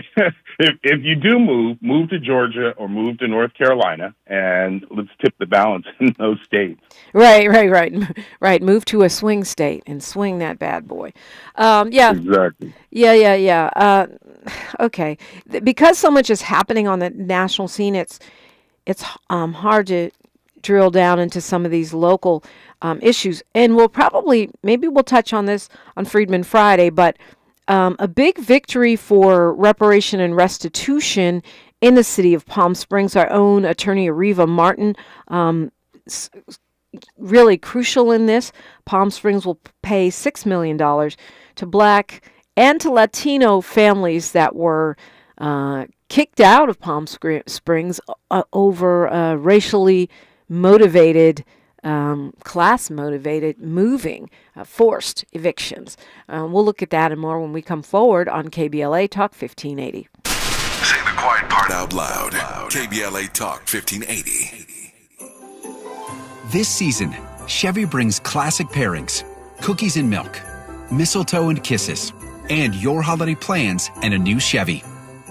[SPEAKER 2] if you do move to Georgia or move to North Carolina, and let's tip the balance in those states.
[SPEAKER 1] Right. Move to a swing state and swing that bad boy. Yeah.
[SPEAKER 2] Exactly.
[SPEAKER 1] Yeah. Okay. Because so much is happening on the national scene, it's hard to drill down into some of these local issues. And maybe we'll touch on this on Freedman Friday, but a big victory for reparation and restitution in the city of Palm Springs. Our own attorney, Areva Martin, really crucial in this. Palm Springs will pay $6 million to Black and to Latino families that were kicked out of Palm Springs over racially motivated, class-motivated moving, forced evictions. We'll look at that and more when we come forward on KBLA Talk 1580.
[SPEAKER 3] Say the quiet part out loud. KBLA Talk 1580.
[SPEAKER 5] This season, Chevy brings classic pairings, cookies and milk, mistletoe and kisses, and your holiday plans and a new Chevy.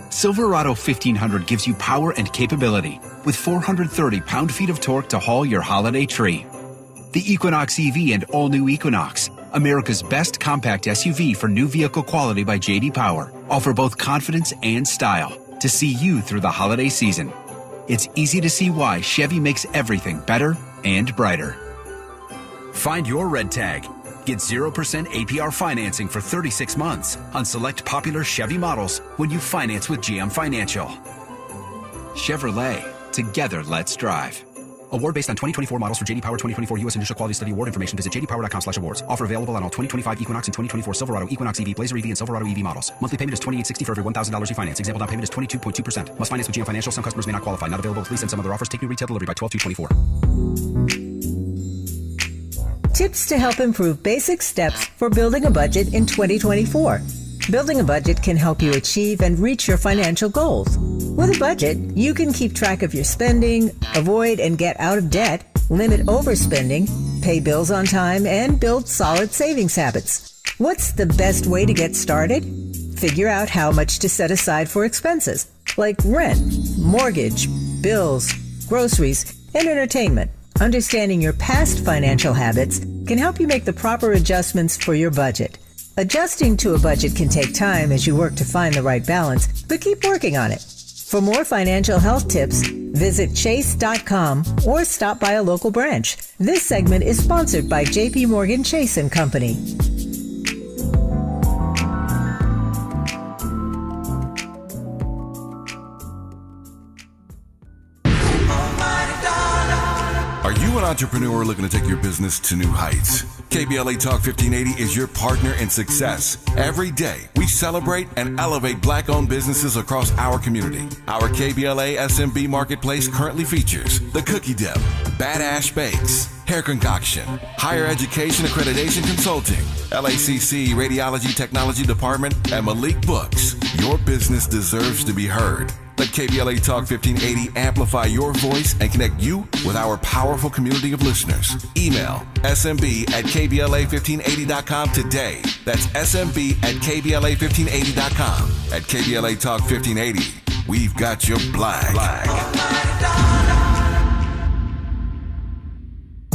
[SPEAKER 5] Silverado 1500 gives you power and capability with 430 pound-feet of torque to haul your holiday tree. The Equinox EV and all-new Equinox, America's best compact SUV for new vehicle quality by J.D. Power, offer both confidence and style to see you through the holiday season. It's easy to see why Chevy makes everything better and brighter. Find your red tag. Get 0% APR financing for 36 months on select popular Chevy models when you finance with GM Financial. Chevrolet, together let's drive. Award based on 2024 models for J.D. Power 2024 U.S. Initial Quality Study Award information. Visit jdpower.com/awards. Offer available on all 2025 Equinox and 2024 Silverado, Equinox EV, Blazer EV, and Silverado EV models. Monthly payment is $2,860 for every $1,000 you finance. Example down payment is 22.2%. Must finance with GM Financial. Some customers may not qualify. Not available with lease and some other offers. Take new retail delivery by 12/2/24.
[SPEAKER 6] Tips to help improve basic steps for building a budget in 2024. Building a budget can help you achieve and reach your financial goals. With a budget, you can keep track of your spending, avoid and get out of debt, limit overspending, pay bills on time, and build solid savings habits. What's the best way to get started? Figure out how much to set aside for expenses, like rent, mortgage, bills, groceries, and entertainment. Understanding your past financial habits can help you make the proper adjustments for your budget. Adjusting to a budget can take time as you work to find the right balance, but keep working on it. For more financial health tips, visit chase.com or stop by a local branch. This segment is sponsored by J.P. Morgan Chase & Company.
[SPEAKER 3] Are you an entrepreneur looking to take your business to new heights? KBLA Talk 1580 is your partner in success. Every day, we celebrate and elevate Black-owned businesses across our community. Our KBLA SMB Marketplace currently features The Cookie Dip, Bad Ash Bakes, Hair Concoction, Higher Education Accreditation Consulting, LACC Radiology Technology Department, and Malik Books. Your business deserves to be heard. Let KBLA Talk 1580 amplify your voice and connect you with our powerful community of listeners. Email smb@kbla1580.com today. That's smb@kbla1580.com. At KBLA Talk 1580, we've got your black.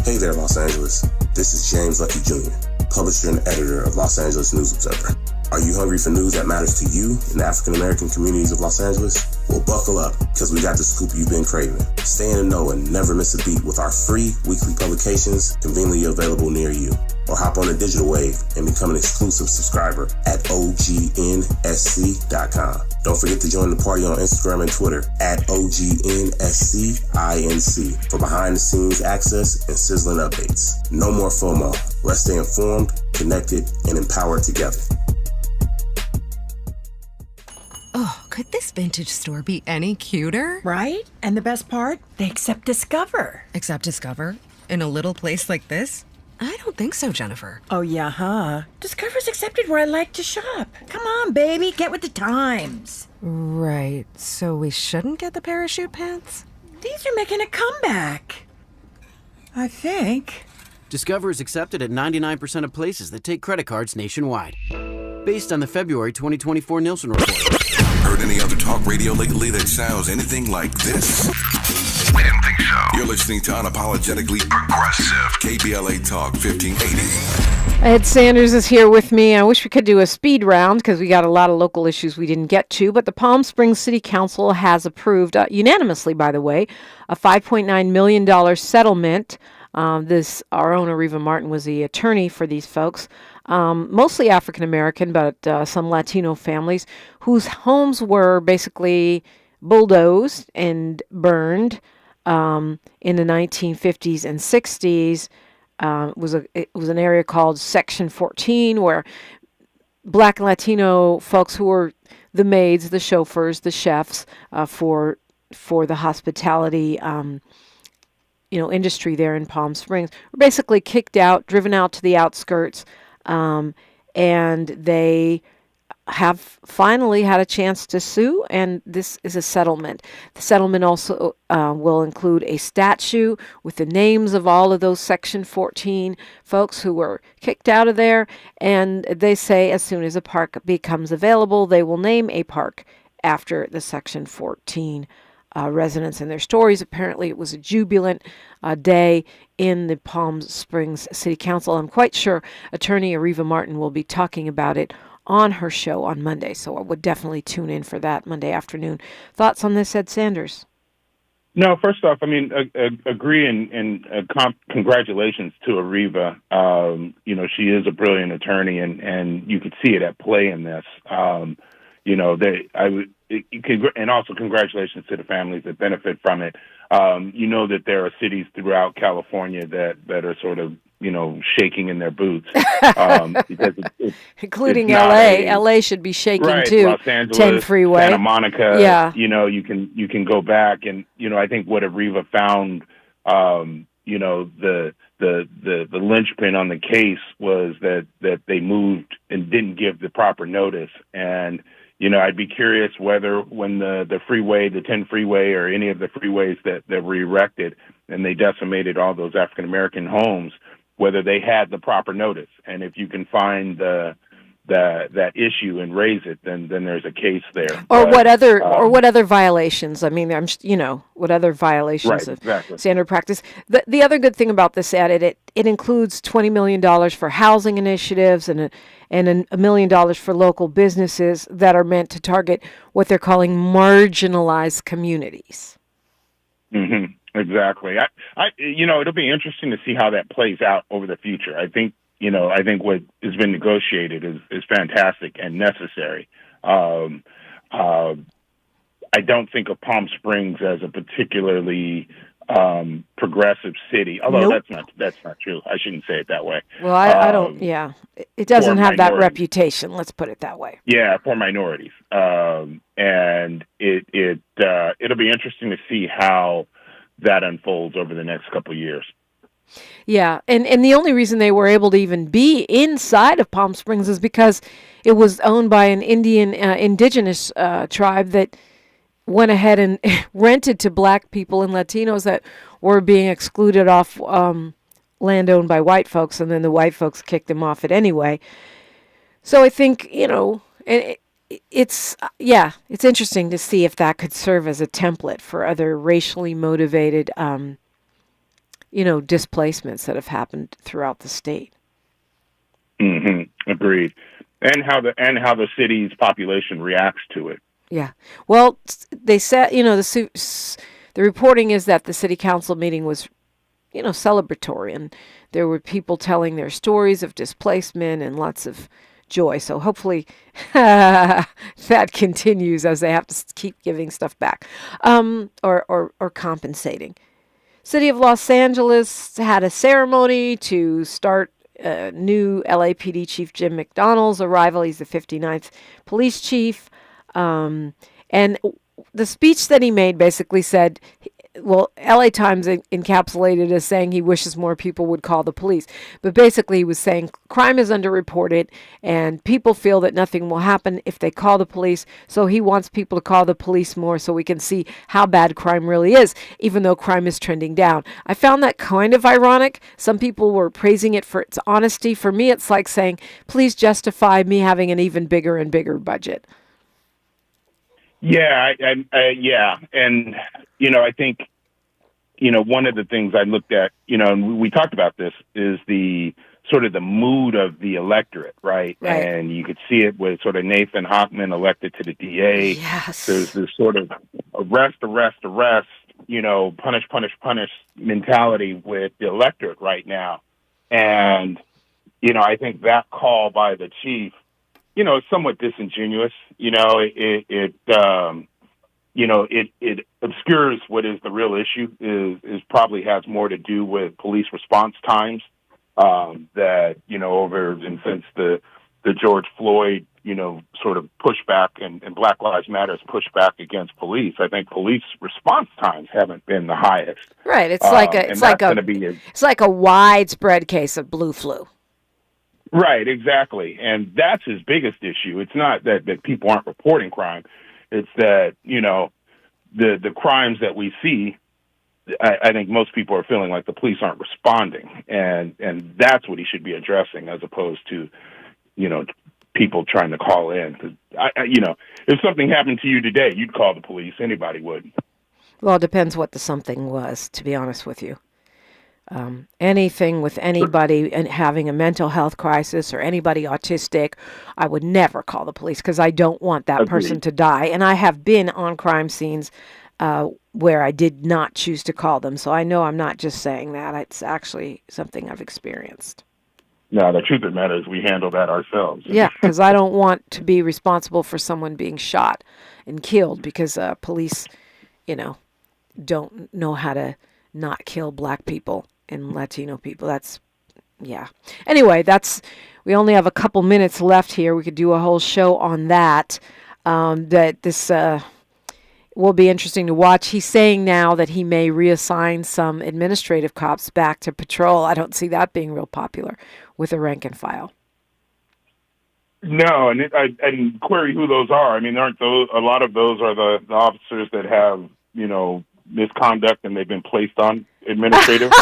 [SPEAKER 7] Hey there, Los Angeles. This is James Lucky Jr., publisher and editor of Los Angeles News Observer. Are you hungry for news that matters to you in the African-American communities of Los Angeles? Well, buckle up, because we got the scoop you've been craving. Stay in the know and never miss a beat with our free weekly publications conveniently available near you. Or hop on the digital wave and become an exclusive subscriber at OGNSC.com. Don't forget to join the party on Instagram and Twitter at OGNSCINC for behind-the-scenes access and sizzling updates. No more FOMO. Let's stay informed, connected, and empowered together.
[SPEAKER 9] Oh, could this vintage store be any cuter?
[SPEAKER 10] Right? And the best part? They accept Discover.
[SPEAKER 9] Accept Discover? In a little place like this? I don't think so, Jennifer.
[SPEAKER 10] Oh, yeah, huh? Discover's accepted where I like to shop. Come Come on, baby, get with the times.
[SPEAKER 9] Right, so we shouldn't get the parachute pants?
[SPEAKER 10] These are making a comeback. I think.
[SPEAKER 4] Discover is accepted at 99% of places that take credit cards nationwide. Based on the February 2024 Nielsen report.
[SPEAKER 3] Heard any other talk radio lately that sounds anything like this? We didn't think so. You're listening to Unapologetically Progressive, KBLA Talk 1580.
[SPEAKER 1] Ed Sanders is here with me. I wish we could do a speed round because we got a lot of local issues we didn't get to, but the Palm Springs City Council has approved, unanimously by the way, a $5.9 million settlement. Our owner, Reva Martin, was the attorney for these folks, mostly African American, but some Latino families whose homes were basically bulldozed and burned in the 1950s and 60s. It was an area called Section 14, where Black and Latino folks who were the maids, the chauffeurs, the chefs for the hospitality industry there in Palm Springs were basically kicked out, driven out to the outskirts, and they have finally had a chance to sue, and this is a settlement. The settlement also will include a statue with the names of all of those Section 14 folks who were kicked out of there, and they say as soon as a park becomes available, they will name a park after the Section 14 residents and their stories. Apparently it was a jubilant day in the Palm Springs City Council. I'm quite sure Attorney Reva Martin will be talking about it on her show on Monday, so I would definitely tune in for that Monday afternoon. Thoughts on this, Ed Sanders?
[SPEAKER 2] No, first off, I mean, agree and congratulations to Reva. She is a brilliant attorney, and you could see it at play in this. And also congratulations to the families that benefit from it. That there are cities throughout California that are sort of, shaking in their boots. Because
[SPEAKER 1] including LA. LA should be shaking
[SPEAKER 2] right,
[SPEAKER 1] too.
[SPEAKER 2] Los Angeles,
[SPEAKER 1] 10 freeway.
[SPEAKER 2] Santa Monica.
[SPEAKER 1] Yeah.
[SPEAKER 2] You can go back and, I think what Reva found, the linchpin on the case was that they moved and didn't give the proper notice. And, I'd be curious whether when the freeway, the 10 freeway or any of the freeways that were erected and they decimated all those African-American homes, whether they had the proper notice. And if you can find that issue and raise it, then there's a case there.
[SPEAKER 1] Or what other violations? I mean, what other violations of standard practice? The other good thing about this ad, it includes $20 million for housing initiatives and $1 million for local businesses that are meant to target what they're calling marginalized communities.
[SPEAKER 2] Mm-hmm. Exactly. It'll be interesting to see how that plays out over the future. I think what has been negotiated is fantastic and necessary. I don't think of Palm Springs as a particularly progressive city, although
[SPEAKER 1] nope.
[SPEAKER 2] that's not true. I shouldn't say it that way.
[SPEAKER 1] Well, I don't. Yeah, it doesn't have that reputation. Let's put it that way.
[SPEAKER 2] Yeah, for minorities, and it'll be interesting to see how that unfolds over the next couple of years.
[SPEAKER 1] Yeah, and the only reason they were able to even be inside of Palm Springs is because it was owned by an indigenous tribe that went ahead and rented to black people and Latinos that were being excluded off land owned by white folks, and then the white folks kicked them off it anyway. So I think, it's interesting to see if that could serve as a template for other racially motivated displacements that have happened throughout the state.
[SPEAKER 2] Mm-hmm. Agreed. And how the city's population reacts to it.
[SPEAKER 1] Yeah. Well, they said, the reporting is that the city council meeting was, celebratory, and there were people telling their stories of displacement and lots of joy. So hopefully that continues as they have to keep giving stuff back, or compensating. City of Los Angeles had a ceremony to start new LAPD Chief Jim McDonnell's arrival. He's the 59th police chief. And the speech that he made basically said well, LA Times encapsulated as saying he wishes more people would call the police. But basically he was saying crime is underreported and people feel that nothing will happen if they call the police. So he wants people to call the police more so we can see how bad crime really is, even though crime is trending down. I found that kind of ironic. Some people were praising it for its honesty. For me, it's like saying, please justify me having an even bigger and bigger budget.
[SPEAKER 2] Yeah, yeah. And, I think, one of the things I looked at, and we talked about this, is the sort of the mood of the electorate, right? And you could see it with sort of Nathan Hochman elected to the DA.
[SPEAKER 1] Yes.
[SPEAKER 2] There's this sort of arrest, punish mentality with the electorate right now. And, I think that call by the chief, it's somewhat disingenuous. It obscures what is the real issue. Is probably has more to do with police response times. That over and since the George Floyd sort of pushback and Black Lives Matter's pushback against police, I think police response times haven't been the highest.
[SPEAKER 1] Right. It's like a widespread case of blue flu.
[SPEAKER 2] Right, exactly. And that's his biggest issue. It's not that people aren't reporting crime. It's that, the crimes that we see, I think most people are feeling like the police aren't responding. And that's what he should be addressing as opposed to, people trying to call in. 'Cause if something happened to you today, you'd call the police. Anybody would.
[SPEAKER 1] Well, it depends what the something was, to be honest with you. Anything with anybody and having a mental health crisis or anybody autistic, I would never call the police because I don't want that person to die. And I have been on crime scenes where I did not choose to call them. So I know I'm not just saying that. It's actually something I've experienced.
[SPEAKER 2] No, the truth of the matter is we handle that ourselves.
[SPEAKER 1] Yeah, because I don't want to be responsible for someone being shot and killed because police, don't know how to not kill Black people and Latino people. Anyway, we only have a couple minutes left here. We could do a whole show on that. That this will be interesting to watch. He's saying now that he may reassign some administrative cops back to patrol. I don't see that being real popular with the rank and file.
[SPEAKER 2] No, and I query who those are. I mean, aren't those a lot of those are the officers that have misconduct and they've been placed on administrative?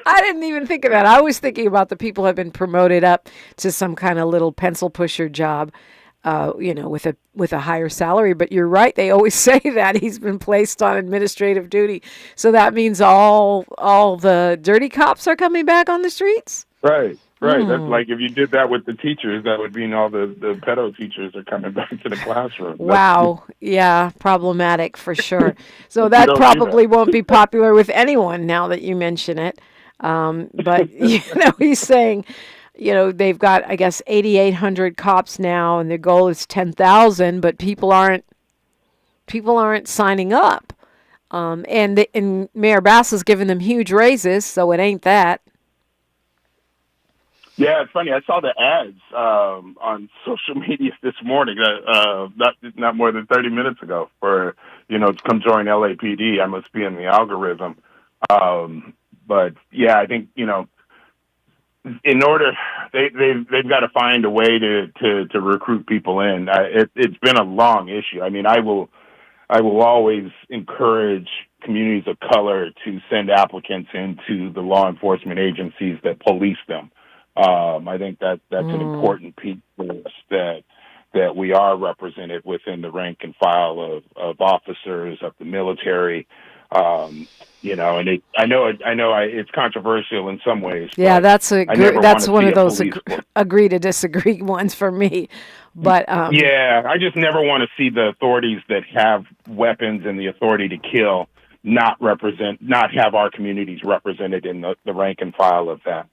[SPEAKER 1] I didn't even think of that. I was thinking about the people who have been promoted up to some kind of little pencil pusher job, with a higher salary. But you're right; they always say that he's been placed on administrative duty. So that means all the dirty cops are coming back on the streets.
[SPEAKER 2] Right. That's like if you did that with the teachers, that would mean all the pedo teachers are coming back to the classroom.
[SPEAKER 1] Wow. Yeah, problematic for sure. So that probably won't be popular with anyone now that you mention it. But, he's saying, they've got, I guess, 8,800 cops now, and their goal is 10,000, but people aren't signing up. And Mayor Bass has given them huge raises, so it ain't that.
[SPEAKER 2] Yeah, it's funny. I saw the ads on social media this morning, not more than 30 minutes ago, for to come join LAPD. I must be in the algorithm. But yeah, I think in order they've got to find a way to recruit people in. It's been a long issue. I mean, I will always encourage communities of color to send applicants into the law enforcement agencies that police them. I think that's an important piece for us that we are represented within the rank and file of officers of the military. And I know it's controversial in some ways.
[SPEAKER 1] Yeah, that's one of those agree to disagree ones for me. But
[SPEAKER 2] yeah, I just never want to see the authorities that have weapons and the authority to kill not have our communities represented in the rank and file of that.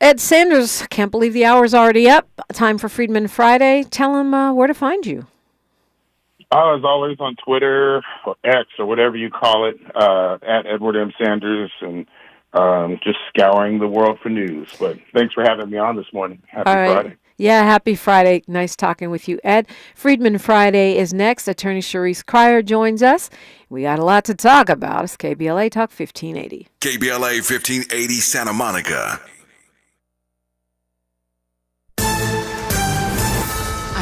[SPEAKER 1] Ed Sanders, can't believe the hour's already up. Time for Freedman Friday. Tell him where to find you.
[SPEAKER 2] As always, on Twitter or X or whatever you call it, at Edward M. Sanders, and just scouring the world for news. But thanks for having me on this morning. Happy Friday.
[SPEAKER 1] Yeah, happy Friday. Nice talking with you, Ed. Freedman Friday is next. Attorney Sharice Cryer joins us. We got a lot to talk about. It's KBLA Talk 1580.
[SPEAKER 3] KBLA 1580 Santa Monica.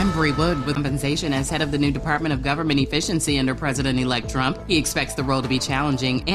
[SPEAKER 8] I'm Bree Wood with compensation as head of the new Department of Government Efficiency under President-elect Trump. He expects the role to be challenging